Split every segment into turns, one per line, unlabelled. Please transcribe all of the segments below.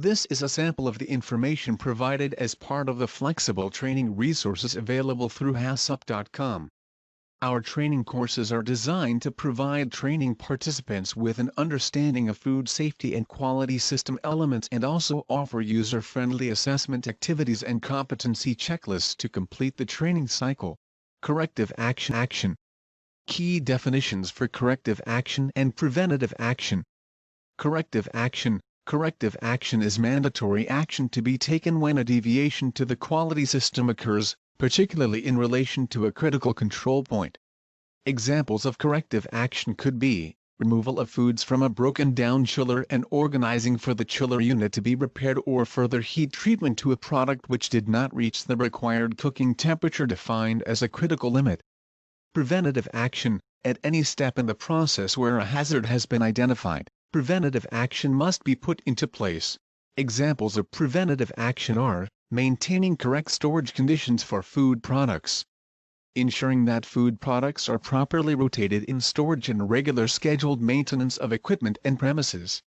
This is a sample of the information provided as part of the flexible training resources available through HACCP.com. Our training courses are designed to provide training participants with an understanding of food safety and quality system elements and also offer user-friendly assessment activities and competency checklists to complete the training cycle. Corrective action. Key definitions for corrective action and preventative action. Corrective action. Corrective action is mandatory action to be taken when a deviation to the quality system occurs, particularly in relation to a critical control point. Examples of corrective action could be removal of foods from a broken-down chiller and organizing for the chiller unit to be repaired, or further heat treatment to a product which did not reach the required cooking temperature defined as a critical limit. Preventative action. At any step in the process where a hazard has been identified, preventative action must be put into place. Examples of preventative action are maintaining correct storage conditions for food products, ensuring that food products are properly rotated in storage, and regular scheduled maintenance of equipment and premises.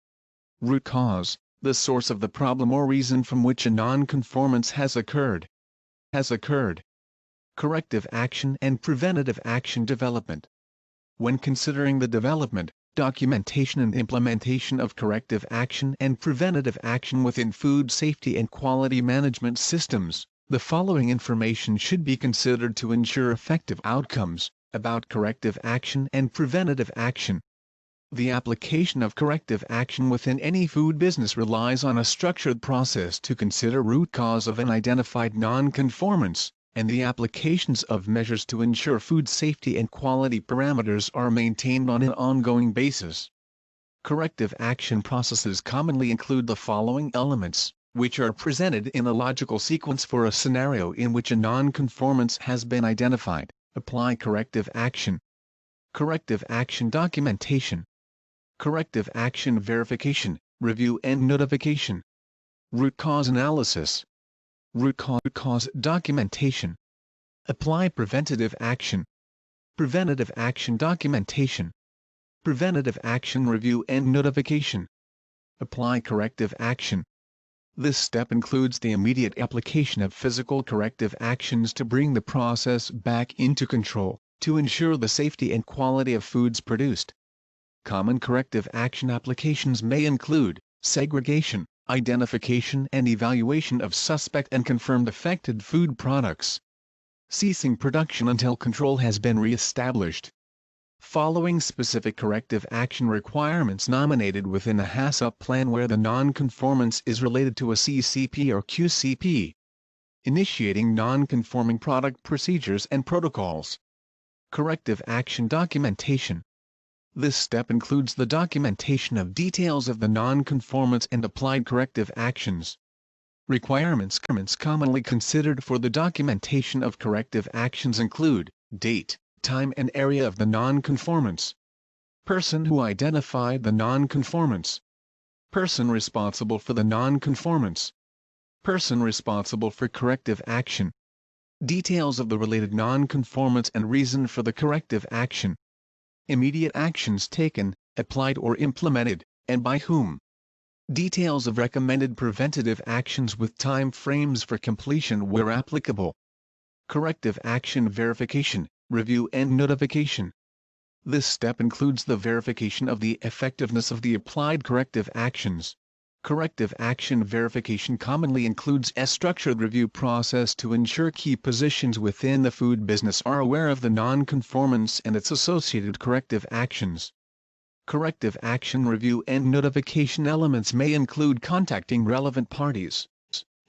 Root cause, the source of the problem or reason from which a non-conformance has occurred. Corrective action and preventative action development. When considering the development, documentation and implementation of corrective action and preventative action within food safety and quality management systems, the following information should be considered to ensure effective outcomes. About corrective action and preventative action. The application of corrective action within any food business relies on a structured process to consider root cause of an identified non-conformance, and the applications of measures to ensure food safety and quality parameters are maintained on an ongoing basis. Corrective action processes commonly include the following elements, which are presented in a logical sequence for a scenario in which a non-conformance has been identified. Apply corrective action. Corrective action documentation. Corrective action verification, review and notification. Root cause analysis. Root cause documentation. Apply preventative action. Preventative action documentation. Preventative action review and notification. Apply corrective action. This step includes the immediate application of physical corrective actions to bring the process back into control, to ensure the safety and quality of foods produced. Common corrective action applications may include segregation, identification and evaluation of suspect and confirmed affected food products. Ceasing production until control has been re-established. Following specific corrective action requirements nominated within a HACCP plan where the non-conformance is related to a CCP or QCP. Initiating non-conforming product procedures and protocols. Corrective action documentation. This step includes the documentation of details of the non-conformance and applied corrective actions. Requirements commonly considered for the documentation of corrective actions include date, time and area of the non-conformance. Person who identified the non-conformance. Person responsible for the non-conformance. Person responsible for corrective action. Details of the related non-conformance and reason for the corrective action. Immediate actions taken, applied or implemented, and by whom. Details of recommended preventative actions with time frames for completion where applicable. Corrective action verification, review and notification. This step includes the verification of the effectiveness of the applied corrective actions. Corrective action verification commonly includes a structured review process to ensure key positions within the food business are aware of the non-conformance and its associated corrective actions. Corrective action review and notification elements may include contacting relevant parties,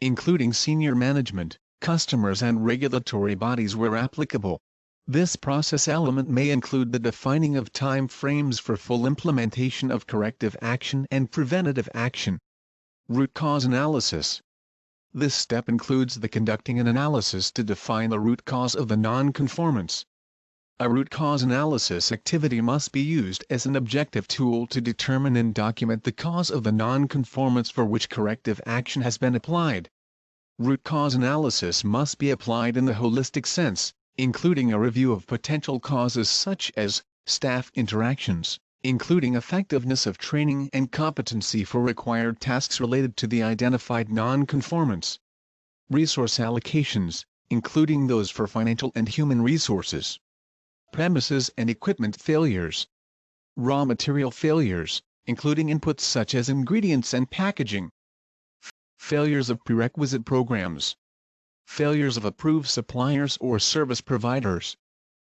including senior management, customers and regulatory bodies where applicable. This process element may include the defining of time frames for full implementation of corrective action and preventative action. Root cause analysis. This step includes the conducting an analysis to define the root cause of the non-conformance. A root cause analysis activity must be used as an objective tool to determine and document the cause of the non-conformance for which corrective action has been applied. Root cause analysis must be applied in the holistic sense, including a review of potential causes such as staff interactions, including effectiveness of training and competency for required tasks related to the identified non-conformance. Resource allocations, including those for financial and human resources. Premises and equipment failures. Raw material failures, including inputs such as ingredients and packaging. Failures of prerequisite programs. Failures of approved suppliers or service providers.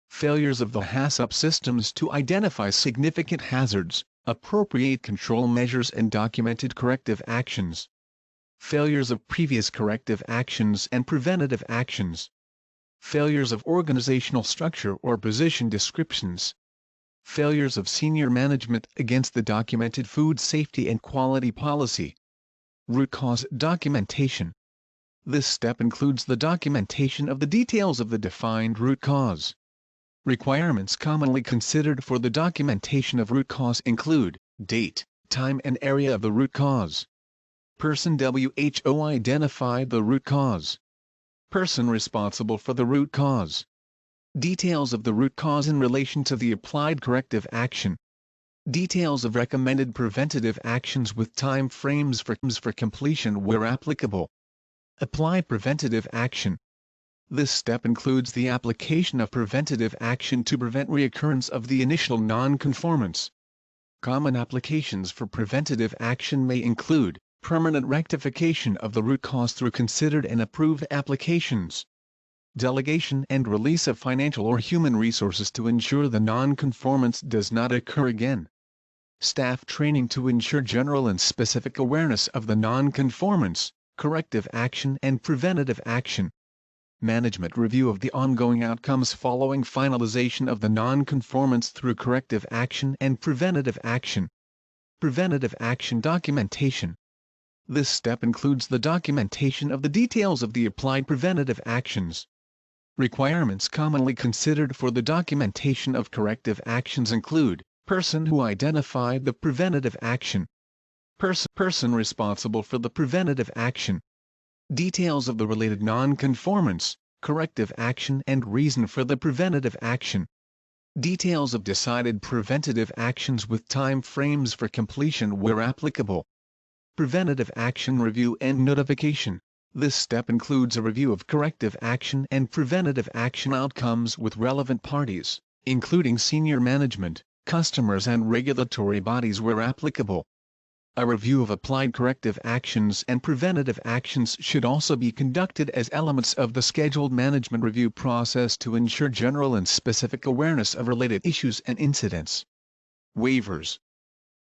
Failures of the HACCP systems to identify significant hazards, appropriate control measures and documented corrective actions. Failures of previous corrective actions and preventative actions. Failures of organizational structure or position descriptions. Failures of senior management against the documented food safety and quality policy. Root cause documentation. This step includes the documentation of the details of the defined root cause. Requirements commonly considered for the documentation of root cause include date, time and area of the root cause. Person WHO identified the root cause. Person responsible for the root cause. Details of the root cause in relation to the applied corrective action. Details of recommended preventative actions with time frames for completion where applicable. Apply preventative action. This step includes the application of preventative action to prevent reoccurrence of the initial non-conformance. Common applications for preventative action may include permanent rectification of the root cause through considered and approved applications. Delegation and release of financial or human resources to ensure the non-conformance does not occur again. Staff training to ensure general and specific awareness of the non-conformance, corrective action and preventative action. Management review of the ongoing outcomes following finalization of the non-conformance through corrective action and preventative action. Preventative action documentation. This step includes the documentation of the details of the applied preventative actions. Requirements commonly considered for the documentation of corrective actions include person who identified the preventative action. Person responsible for the preventative action. Details of the related non-conformance, corrective action and reason for the preventative action. Details of decided preventative actions with time frames for completion where applicable. Preventative action review and notification. This step includes a review of corrective action and preventative action outcomes with relevant parties, including senior management, customers and regulatory bodies where applicable. A review of applied corrective actions and preventative actions should also be conducted as elements of the scheduled management review process to ensure general and specific awareness of related issues and incidents. Waivers.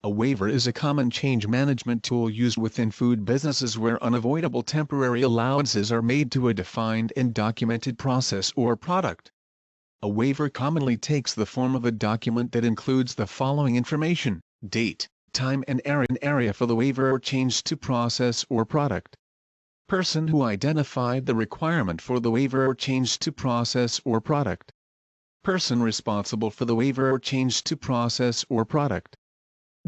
A waiver is a common change management tool used within food businesses where unavoidable temporary allowances are made to a defined and documented process or product. A waiver commonly takes the form of a document that includes the following information: date, time and area for the waiver or change to process or product. Person who identified the requirement for the waiver or change to process or product. Person responsible for the waiver or change to process or product.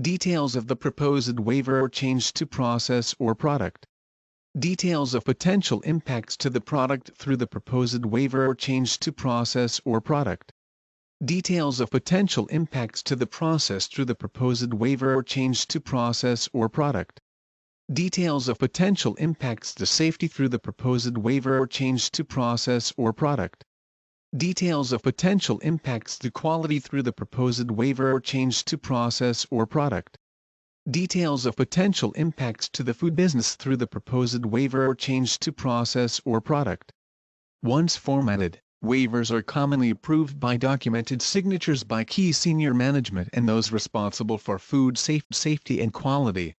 Details of the proposed waiver or change to process or product. Details of potential impacts to the product through the proposed waiver or change to process or product. Details of potential impacts to the process through the proposed waiver or change to process or product. Details of potential impacts to safety through the proposed waiver or change to process or product. Details of potential impacts to quality through the proposed waiver or change to process or product. Details of potential impacts to the food business through the proposed waiver or change to process or product. Once formatted, waivers are commonly approved by documented signatures by key senior management and those responsible for food safety and quality.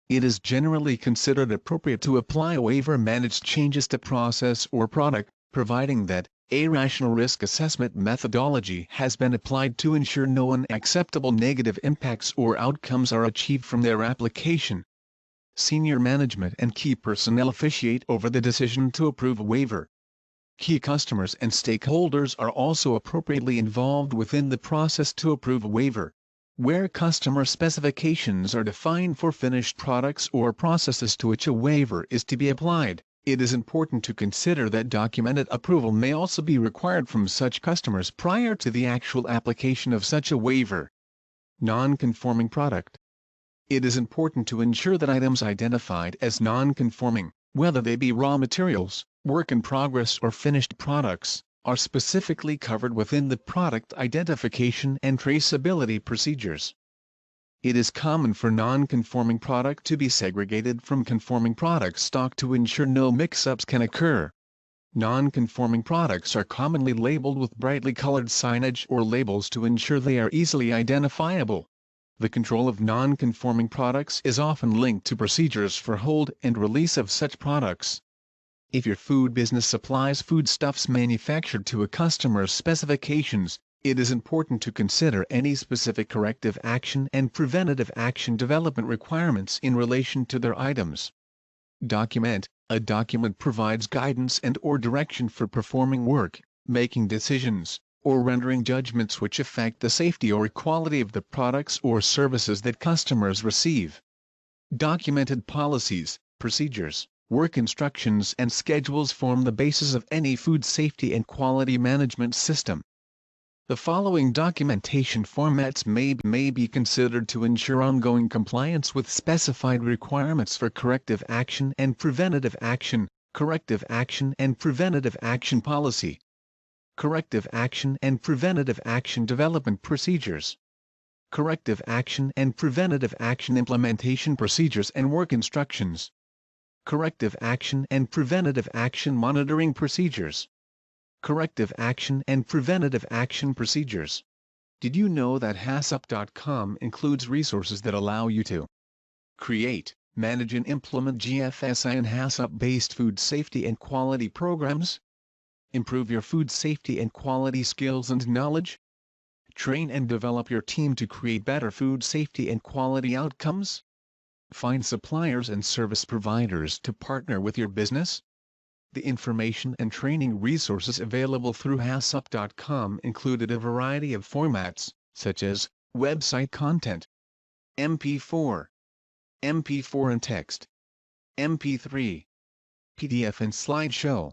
It is generally considered appropriate to apply a waiver managed changes to process or product, providing that a rational risk assessment methodology has been applied to ensure no unacceptable negative impacts or outcomes are achieved from their application. Senior management and key personnel officiate over the decision to approve a waiver. Key customers and stakeholders are also appropriately involved within the process to approve a waiver. Where customer specifications are defined for finished products or processes to which a waiver is to be applied, it is important to consider that documented approval may also be required from such customers prior to the actual application of such a waiver. Non-conforming product. It is important to ensure that items identified as non-conforming, whether they be raw materials, work in progress or finished products, are specifically covered within the product identification and traceability procedures. It is common for non-conforming product to be segregated from conforming product stock to ensure no mix-ups can occur. Non-conforming products are commonly labeled with brightly colored signage or labels to ensure they are easily identifiable. The control of non-conforming products is often linked to procedures for hold and release of such products. If your food business supplies foodstuffs manufactured to a customer's specifications, it is important to consider any specific corrective action and preventative action development requirements in relation to their items. Document. A document provides guidance and/or direction for performing work, making decisions, or rendering judgments which affect the safety or quality of the products or services that customers receive. Documented policies, procedures, work instructions and schedules form the basis of any food safety and quality management system. The following documentation formats may be considered to ensure ongoing compliance with specified requirements for corrective action and preventative action: corrective action and preventative action policy, corrective action and preventative action development procedures, corrective action and preventative action implementation procedures and work instructions, corrective action and preventative action monitoring procedures, corrective action and preventative action procedures. Did you know that HACCP.com includes resources that allow you to create, manage and implement GFSI and HACCP-based food safety and quality programs? Improve your food safety and quality skills and knowledge? Train and develop your team to create better food safety and quality outcomes? Find suppliers and service providers to partner with your business? The information and training resources available through HACCP.com included a variety of formats, such as website content, MP4, MP4 and text, MP3, PDF and slideshow.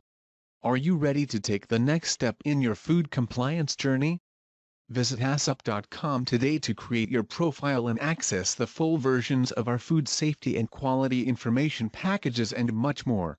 Are you ready to take the next step in your food compliance journey? Visit HACCP.com today to create your profile and access the full versions of our food safety and quality information packages and much more.